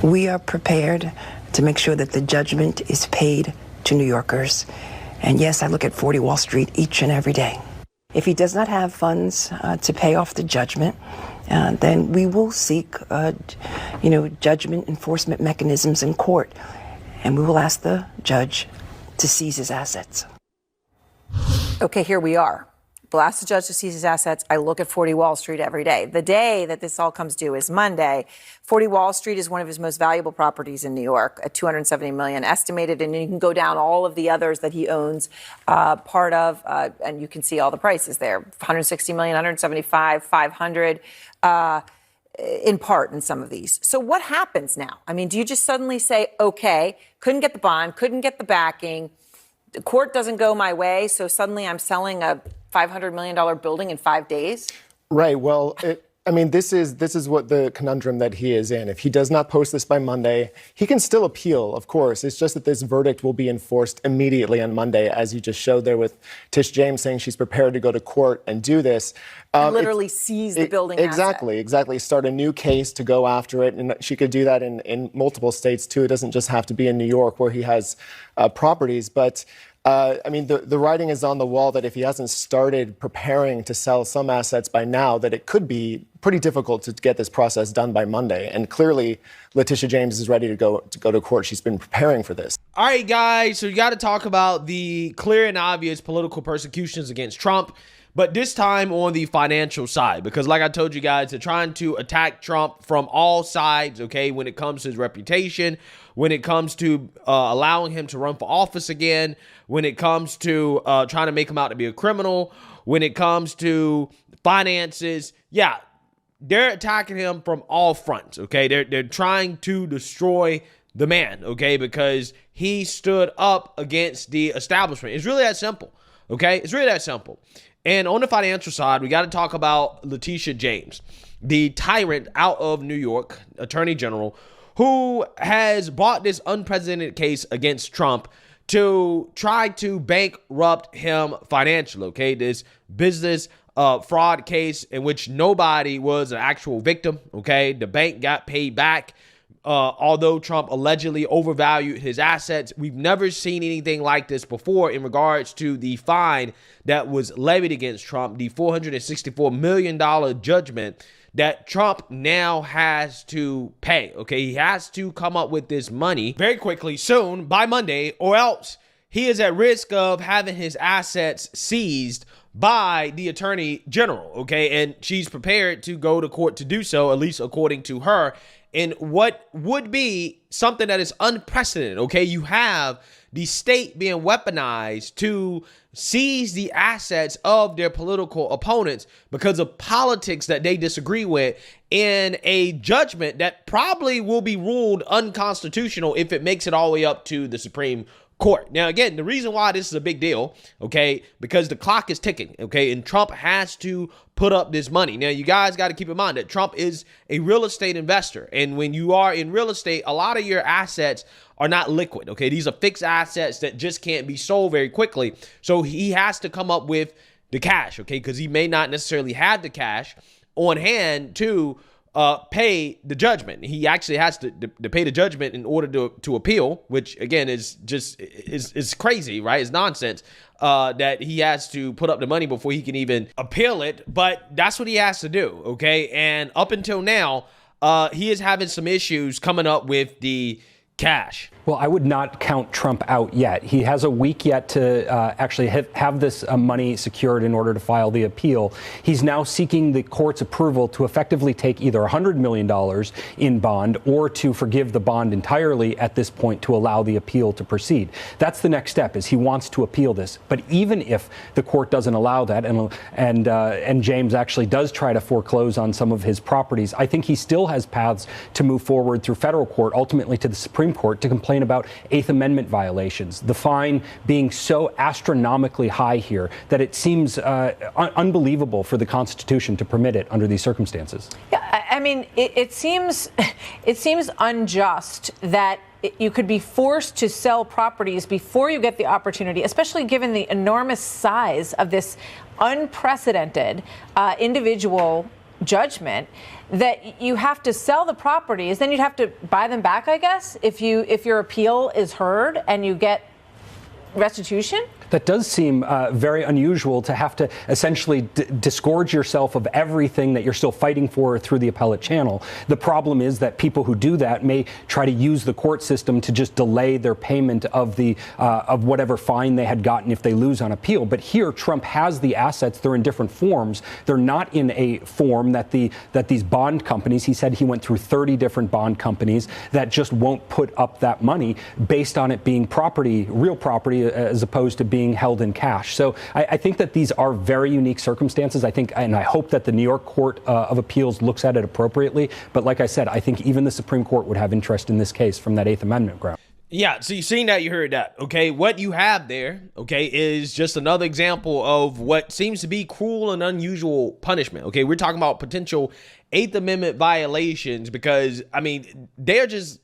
We are prepared to make sure that the judgment is paid to New Yorkers. And yes, I look at 40 Wall Street each and every day. If he does not have funds to pay off the judgment, then we will seek, judgment enforcement mechanisms in court. And we will ask the judge to seize his assets. Okay, here we are. We'll ask the judge to seize his assets. I look at 40 Wall Street every day. The day that this all comes due is Monday. 40 Wall Street is one of his most valuable properties in New York, at $270 million estimated, and you can go down all of the others that he owns part of, and you can see all the prices there: 160 million, 175, 500, in part in some of these. So what happens now? I mean, do you just suddenly say, okay, couldn't get the bond, couldn't get the backing, the court doesn't go my way, so suddenly I'm selling a $500 million building in 5 days? Right. Well, this is what the conundrum that he is in. If he does not post this by Monday, he can still appeal, of course. It's just that this verdict will be enforced immediately on Monday, as you just showed there with Tish James saying she's prepared to go to court and do this. And literally seize the building asset. Exactly. Start a new case to go after it. And she could do that in multiple states, too. It doesn't just have to be in New York where he has properties. But the writing is on the wall that if he hasn't started preparing to sell some assets by now, that it could be pretty difficult to get this process done by Monday. And clearly, Letitia James is ready to go to court. She's been preparing for this. All right, guys. So you got to talk about the clear and obvious political persecutions against Trump, but this time on the financial side, because like I told you guys, they're trying to attack Trump from all sides, okay, when it comes to his reputation, when it comes to allowing him to run for office again, when it comes to trying to make him out to be a criminal, when it comes to finances. Yeah, they're attacking him from all fronts, okay? They're trying to destroy the man, okay, because he stood up against the establishment. It's really that simple, okay? It's really that simple. And on the financial side, we got to talk about Letitia James, the tyrant out of New York, Attorney General, who has brought this unprecedented case against Trump to try to bankrupt him financially, okay? This business fraud case in which nobody was an actual victim, okay? The bank got paid back. Although Trump allegedly overvalued his assets, we've never seen anything like this before in regards to the fine that was levied against Trump, the $464 million judgment that Trump now has to pay. Okay, he has to come up with this money very quickly, soon, by Monday, or else he is at risk of having his assets seized by the Attorney General, okay? And she's prepared to go to court to do so, at least according to her, in what would be something that is unprecedented, okay? You have the state being weaponized to seize the assets of their political opponents because of politics that they disagree with in a judgment that probably will be ruled unconstitutional if it makes it all the way up to the Supreme Court. Now, again, the reason why this is a big deal, okay, because the clock is ticking, okay, and Trump has to put up this money. Now, you guys got to keep in mind that Trump is a real estate investor, and when you are in real estate, a lot of your assets are not liquid, okay? These are fixed assets that just can't be sold very quickly, so he has to come up with the cash, okay, because he may not necessarily have the cash on hand to pay the judgment. He actually has to pay the judgment in order to appeal, which again is just is crazy, right? It's nonsense that he has to put up the money before he can even appeal it. But that's what he has to do, okay? And up until now, he is having some issues coming up with the cash. Well, I would not count Trump out yet. He has a week yet to actually have this money secured in order to file the appeal. He's now seeking the court's approval to effectively take either $100 million in bond or to forgive the bond entirely at this point to allow the appeal to proceed. That's the next step, is he wants to appeal this. But even if the court doesn't allow that and James actually does try to foreclose on some of his properties, I think he still has paths to move forward through federal court, ultimately to the Supreme Court, to complain about Eighth Amendment violations, the fine being so astronomically high here that it seems unbelievable for the Constitution to permit it under these circumstances. Yeah, I mean, it seems unjust that you could be forced to sell properties before you get the opportunity, especially given the enormous size of this unprecedented individual judgment, that you have to sell the properties, then you'd have to buy them back, I guess, if your appeal is heard and you get restitution? That does seem very unusual to have to essentially disgorge yourself of everything that you're still fighting for through the appellate channel. The problem is that people who do that may try to use the court system to just delay their payment of whatever fine they had gotten if they lose on appeal. But here, Trump has the assets. They're in different forms. They're not in a form that these bond companies, he said he went through 30 different bond companies that just won't put up that money based on it being property, real property, as opposed to being held in cash. So I think that these are very unique circumstances. I think, and I hope that the New York Court of Appeals looks at it appropriately. But like I said, I think even the Supreme Court would have interest in this case from that Eighth Amendment ground. Yeah, so you've seen that, you heard that, okay? What you have there, okay, is just another example of what seems to be cruel and unusual punishment, okay? We're talking about potential Eighth Amendment violations because, I mean, they're just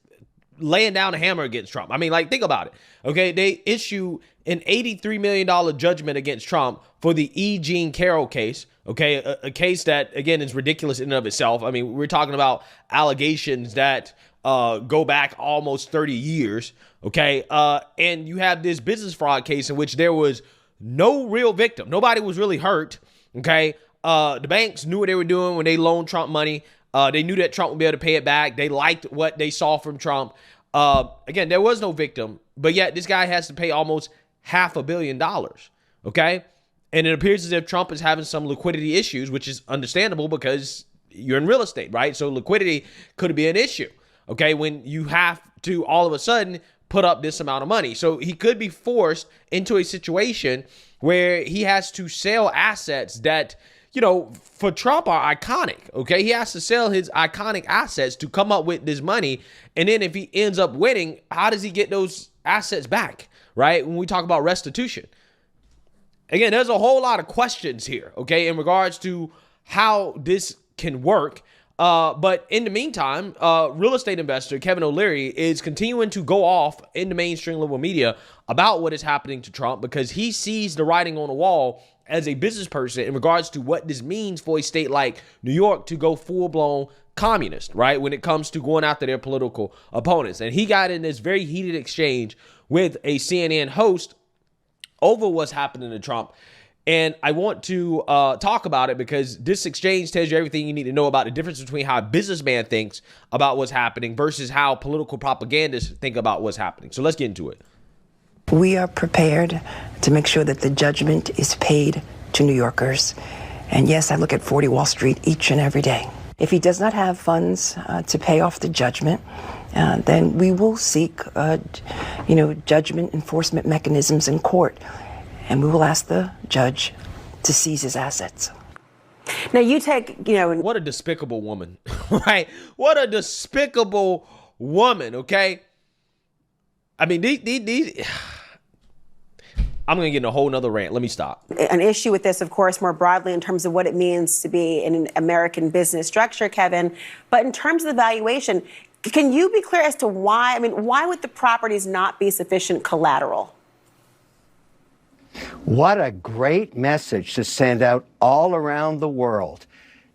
laying down a hammer against Trump. I mean, like, think about it, okay? They issue an $83 million judgment against Trump for the E. Jean Carroll case, okay? A case that, again, is ridiculous in and of itself. I mean, we're talking about allegations that go back almost 30 years, okay? And you have this business fraud case in which there was no real victim. Nobody was really hurt, okay? The banks knew what they were doing when they loaned Trump money. They knew that Trump would be able to pay it back. They liked what they saw from Trump. Again, there was no victim, but yet this guy has to pay almost $500 million, okay? And it appears as if Trump is having some liquidity issues, which is understandable because you're in real estate, right? So liquidity could be an issue, okay, when you have to all of a sudden put up this amount of money. So he could be forced into a situation where he has to sell assets that, you know, for Trump are iconic, okay? He has to sell his iconic assets to come up with this money. And then if he ends up winning, how does he get those assets back, right? When we talk about restitution. Again, there's a whole lot of questions here, okay, in regards to how this can work. But in the meantime, real estate investor Kevin O'Leary is continuing to go off in the mainstream liberal media about what is happening to Trump because he sees the writing on the wall as a business person in regards to what this means for a state like New York to go full-blown communist, right, when it comes to going after their political opponents. And he got in this very heated exchange with a CNN host over what's happening to Trump. And I want to talk about it because this exchange tells you everything you need to know about the difference between how a businessman thinks about what's happening versus how political propagandists think about what's happening. So let's get into it. We are prepared to make sure that the judgment is paid to New Yorkers. And yes, I look at 40 Wall Street each and every day. If he does not have funds to pay off the judgment, then we will seek, judgment enforcement mechanisms in court. And we will ask the judge to seize his assets. Now you take, What a despicable woman, right? What a despicable woman, okay? I mean, these I'm going to get in a whole nother rant. Let me stop. An issue with this, of course, more broadly in terms of what it means to be in an American business structure, Kevin. But in terms of the valuation, can you be clear as to why? I mean, why would the properties not be sufficient collateral? What a great message to send out all around the world.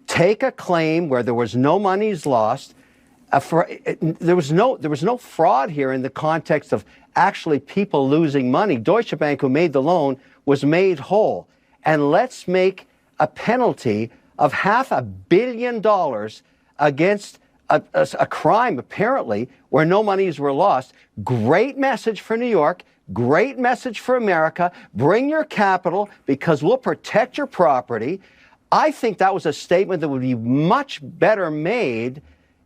Take a claim where there was no monies lost. There was no fraud here in the context of actually people losing money. Deutsche Bank, who made the loan, was made whole. And let's make a penalty of $500 million against a crime, apparently, where no monies were lost. Great message for New York. Great message for America. Bring your capital because we'll protect your property. I think that was a statement that would be much better made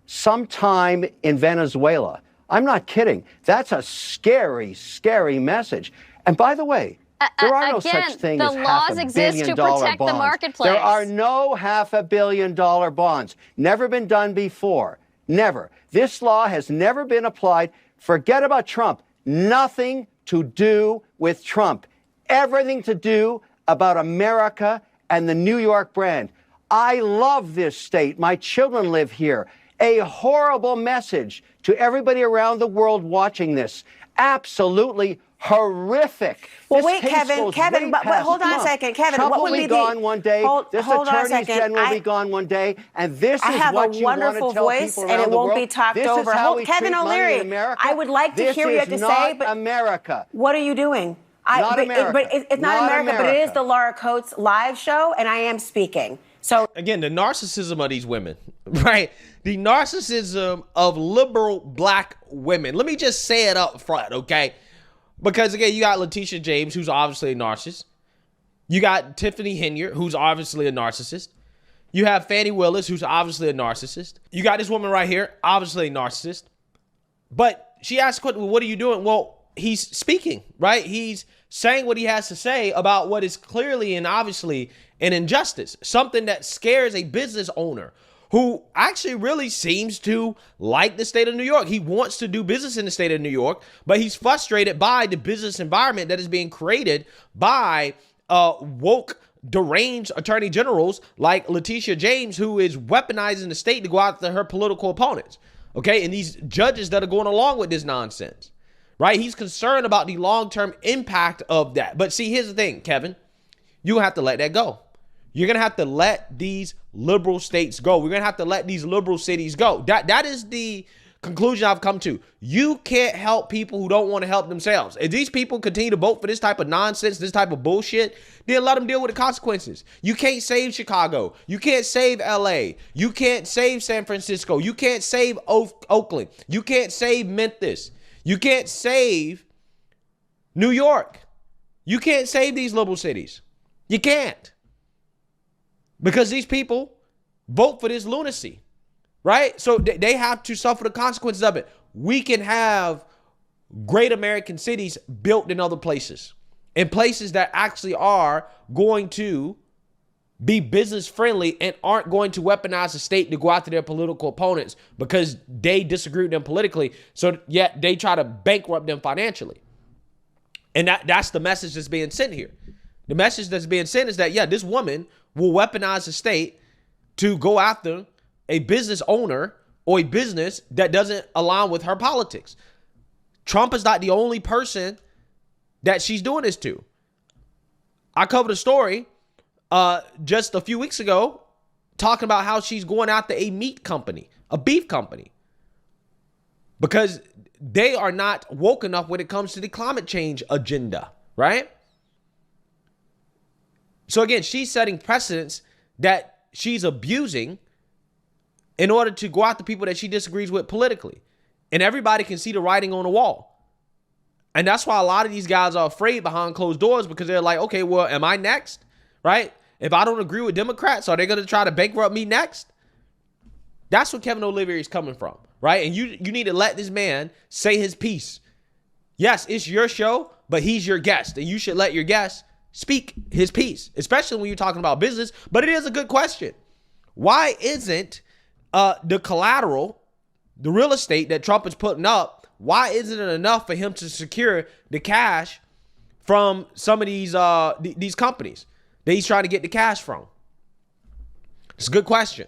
sometime in Venezuela. I'm not kidding. That's a scary, scary message. And by the way, there are no such thing as $500 million bonds. The marketplace. There are no $500 million bonds. Never been done before. Never. This law has never been applied. Forget about Trump. Nothing to do with Trump. Everything to do about America and the New York brand. I love this state. My children live here. a horrible message to everybody around the world watching this. Absolutely horrific. Well, This wait, case Kevin, goes Kevin, way but past hold on a Trump. second, Kevin. Trump What will would be be the gone one day. This hold on a attorney second. general will be gone one day, and this I is have what a you want to wonderful tell voice, people and around it the won't world. be talked This over. Is how Hold- we Kevin treat money O'Leary, in America. I would like to This hear what you have is to not say, but America. what are you doing? Not America. It's not Not America, but it is America. the Laura Coates live show, and I am speaking. So Again, the narcissism of these women, right? The narcissism of liberal black women. Let me just say it up front, okay? Because again, you got Letitia James, who's obviously a narcissist. You got Tiffany Henyard, who's obviously a narcissist. You have Fannie Willis, who's obviously a narcissist. You got this woman right here, obviously a narcissist. But she asked the question, well, what are you doing? Well, he's speaking, right? He's saying what he has to say about what is clearly and obviously an injustice, something that scares a business owner who actually really seems to like the state of New York. He wants to do business in the state of New York, but he's frustrated by the business environment that is being created by woke, deranged attorney generals like Letitia James, who is weaponizing the state to go after her political opponents. Okay, and these judges that are going along with this nonsense, right? He's concerned about the long-term impact of that. But see, here's the thing, Kevin. You have to let that go. You're going to have to let these liberal states go. We're going to have to let these liberal cities go. That is the conclusion I've come to. You can't help people who don't want to help themselves. If these people continue to vote for this type of nonsense, this type of bullshit, then let them deal with the consequences. You can't save Chicago. You can't save LA. You can't save San Francisco. You can't save Oakland. You can't save Memphis. You can't save New York. You can't save these liberal cities. You can't. Because these people vote for this lunacy, right? So they have to suffer the consequences of it. We can have great American cities built in other places, in places that actually are going to be business friendly and aren't going to weaponize the state to go after their political opponents because they disagree with them politically. So yet they try to bankrupt them financially. And that's the message that's being sent here. The message that's being sent is that, yeah, this woman will weaponize the state to go after a business owner or a business that doesn't align with her politics. Trump is not the only person that she's doing this to. I covered a story just a few weeks ago talking about how she's going after a meat company, a beef company, because they are not woke enough when it comes to the climate change agenda, right? So again, she's setting precedents that she's abusing in order to go after people that she disagrees with politically. And everybody can see the writing on the wall. And that's why a lot of these guys are afraid behind closed doors, because they're like, okay, well, am I next? Right? If I don't agree with Democrats, are they going to try to bankrupt me next? That's where Kevin O'Leary is coming from, right? And you need to let this man say his piece. Yes, it's your show, but he's your guest, and you should let your guest speak his piece, especially when you're talking about business. But it is a good question. Why isn't the collateral, the real estate that Trump is putting up, why isn't it enough for him to secure the cash from some of these companies that he's trying to get the cash from? It's a good question.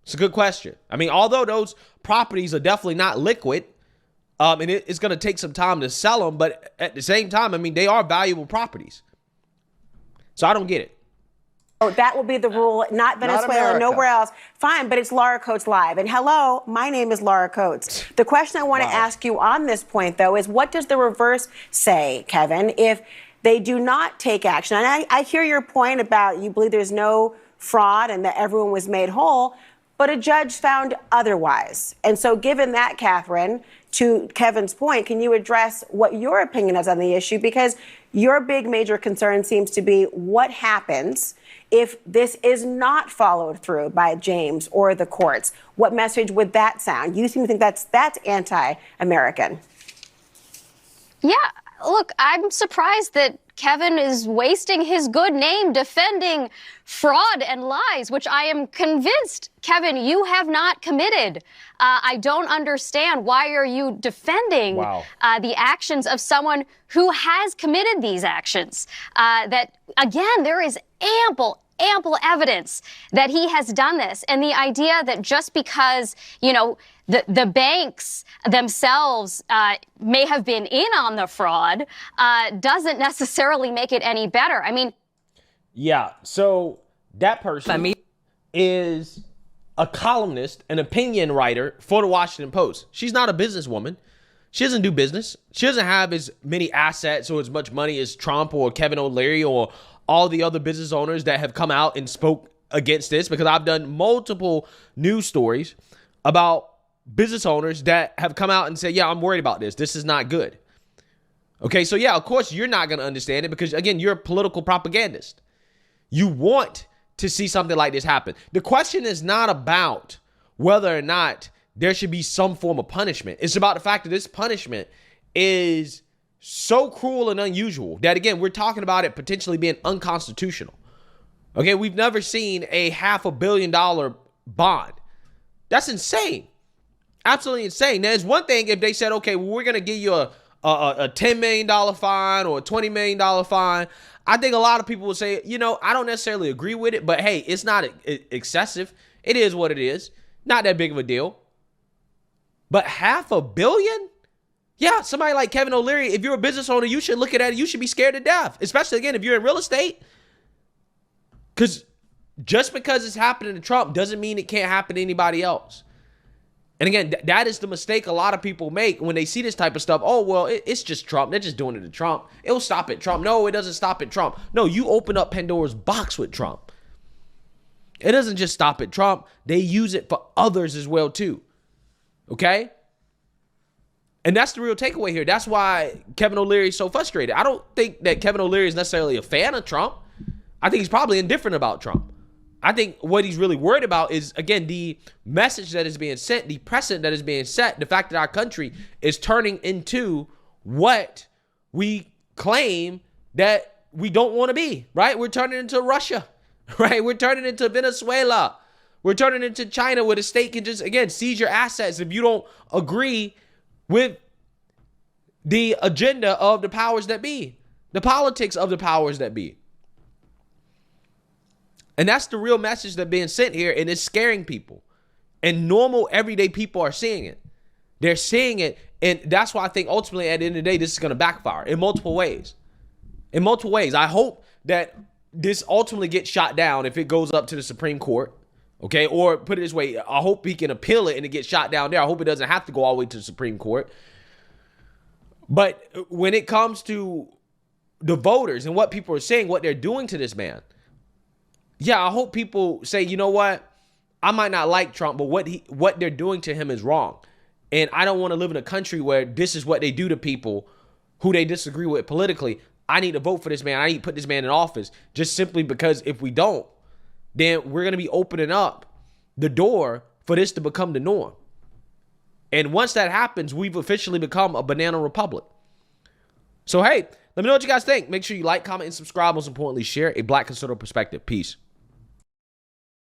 It's a good question. I mean, although those properties are definitely not liquid, and it's going to take some time to sell them, but at the same time, I mean, they are valuable properties. So I don't get it. Oh, that will be the rule, not Venezuela, America. nowhere else. Fine, but it's Laura Coates Live. And hello, my name is Laura Coates. The question I want to ask you on this point, though, is what does the reverse say, Kevin, if they do not take action? And I hear your point about you believe there's no fraud and that everyone was made whole, but a judge found otherwise. And so given that, Catherine, to Kevin's point, can you address what your opinion is on the issue? Because your big major concern seems to be what happens if this is not followed through by James or the courts. What message would that sound? You seem to think that's anti-American. Yeah, look, I'm surprised that Kevin is wasting his good name defending fraud and lies, which I am convinced, Kevin, you have not committed. I don't understand. Why are you defending the actions of someone who has committed these actions? That, again, there is ample ample evidence that he has done this. And the idea that just because, the banks themselves may have been in on the fraud doesn't necessarily make it any better. I mean, yeah, so that person is a columnist, an opinion writer for the Washington Post. She's not a businesswoman. She doesn't do business. She doesn't have as many assets or as much money as Trump or Kevin O'Leary or all the other business owners that have come out and spoke against this, because I've done multiple news stories about business owners that have come out and said, yeah, I'm worried about this. This is not good. Okay, so yeah, of course you're not going to understand it because, again, you're a political propagandist. You want to see something like this happen. The question is not about whether or not there should be some form of punishment. It's about the fact that this punishment is so cruel and unusual that, again, we're talking about it potentially being unconstitutional. Okay, we've never seen a $500 million bond. That's insane. Absolutely insane. Now, it's one thing if they said, okay, well, we're going to give you a $10 million fine or a $20 million fine. I think a lot of people will say, I don't necessarily agree with it, but hey, it's not excessive. It is what it is. Not that big of a deal. But $500 million? Yeah, somebody like Kevin O'Leary, if you're a business owner, you should look at it. You should be scared to death, especially, again, if you're in real estate. Because just because it's happening to Trump doesn't mean it can't happen to anybody else. And again, that is the mistake a lot of people make when they see this type of stuff. Oh, well, it's just Trump. They're just doing it to Trump. It'll stop at Trump. No, it doesn't stop at Trump. No, you open up Pandora's box with Trump. It doesn't just stop at Trump. They use it for others as well, too. Okay? And that's the real takeaway here. That's why Kevin O'Leary is so frustrated. I don't think that Kevin O'Leary is necessarily a fan of Trump. I think he's probably indifferent about Trump. I think what he's really worried about is, again, the message that is being sent, the precedent that is being set, the fact that our country is turning into what we claim that we don't want to be, right? We're turning into Russia, right? We're turning into Venezuela. We're turning into China, where the state can just, again, seize your assets if you don't agree with the agenda of the powers that be, the politics of the powers that be. And that's the real message that's being sent here, and it's scaring people. And normal, everyday people are seeing it. They're seeing it, and that's why I think ultimately, at the end of the day, this is going to backfire in multiple ways. In multiple ways. I hope that this ultimately gets shot down if it goes up to the Supreme Court, okay? Or put it this way, I hope he can appeal it and it gets shot down there. I hope it doesn't have to go all the way to the Supreme Court. But when it comes to the voters and what people are saying, what they're doing to this man, yeah, I hope people say, you know what? I might not like Trump, but what they're doing to him is wrong. And I don't want to live in a country where this is what they do to people who they disagree with politically. I need to vote for this man. I need to put this man in office, just simply because if we don't, then we're going to be opening up the door for this to become the norm. And once that happens, we've officially become a banana republic. So, hey, let me know what you guys think. Make sure you like, comment, and subscribe. Most importantly, share a Black conservative perspective. Peace.